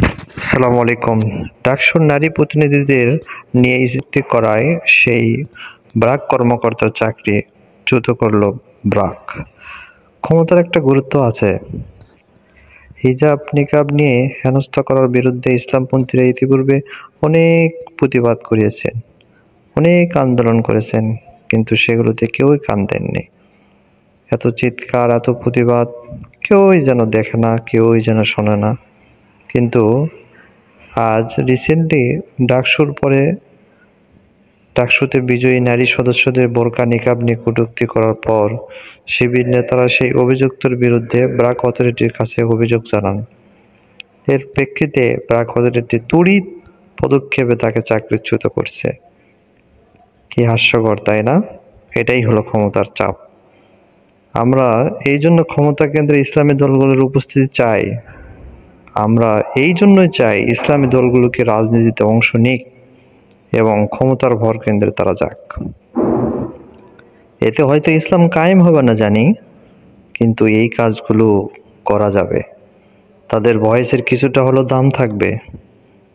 আসসালামু আলাইকুম। ডাকসুর নারী প্রতিনিধিদের নিয়োজিত করায় সেই ব্র্যাক কর্মকর্তার চাকরি চ্যুত করল ব্র্যাক। ক্ষমতার একটা গুরুত্ব আছে। হিজাব নিকাব নিয়ে হেনস্থা করার বিরুদ্ধে ইসলামপন্থীরা ইতিপূর্বে অনেক প্রতিবাদ করিয়েছেন, অনেক আন্দোলন করেছেন, কিন্তু সেগুলোতে কেউই কান দেননি। এত চিৎকার, এত প্রতিবাদ কেউই যেন দেখে না, কেউই যেন শোনে না। কিন্তু আজ রিসেন্টলি ডাকসুতে বিজয়ী নারী সদস্যদের বোরকা নিকাব নিয়ে কটূক্তি করার পর শিবির নেতারা সেই অভিযুক্তের বিরুদ্ধে ব্র্যাক অথরিটির কাছে অভিযোগ জানান। এর প্রেক্ষিতে ব্র্যাক অথরিটি তড়িৎ পদক্ষেপে তাকে চাকরিচ্যুত করছে। কি হাস্যকর, তাই না? এটাই হলো ক্ষমতার চাপ। আমরা এই জন্য ক্ষমতা কেন্দ্রে ইসলামী দলগুলোর উপস্থিতি চাই। আমরা এই জন্যই চাই ইসলামী দলগুলোকে রাজনীতিতে অংশ নিক এবং ক্ষমতার ভরকেন্দ্রে তারা যাক। এতে হয়তো ইসলাম কায়েম হবে না জানি, কিন্তু এই কাজগুলো করা যাবে। তাদের ভয়েসের কিছুটা হলেও দাম থাকবে,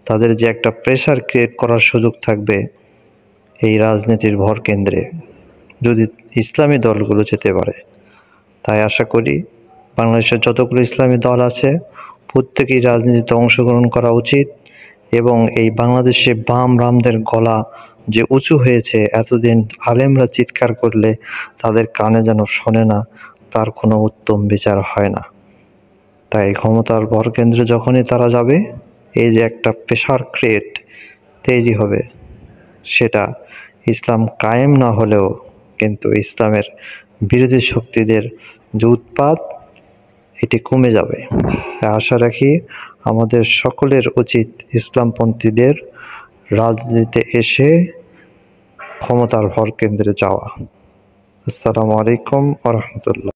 তাদের যে একটা প্রেশার ক্রিয়েট করার সুযোগ থাকবে এই রাজনীতির ভরকেন্দ্রে, যদি ইসলামী দলগুলো যেতে পারে। তাই আশা করি বাংলাদেশের যতগুলো ইসলামী দল আছে প্রত্যেকেই রাজনীতিতে অংশগ্রহণ করা উচিত এবং এই বাংলাদেশে বাম রামদের গলা যে উঁচু হয়েছে, এতদিন আলেমরা চিৎকার করলে তাদের কানে যেন শোনে না, তার কোনো উত্তম বিচার হয় না। তাই ক্ষমতার ভরকেন্দ্রে যখনই তারা যাবে, এই যে একটা প্রেশার ক্রিয়েট তৈরি হবে, সেটা ইসলাম কায়েম না হলেও কিন্তু ইসলামের বিরোধী শক্তিদের যে উৎপাত, এটি কমে যাবে। আশা রাখি আমাদের সকলের উচিত ইসলামপন্থীদের রাজনীতিতে এসে ক্ষমতার ভরকেন্দ্রে যাওয়া। আসসালামু আলাইকুম ওয়া রাহমাতুল্লাহ।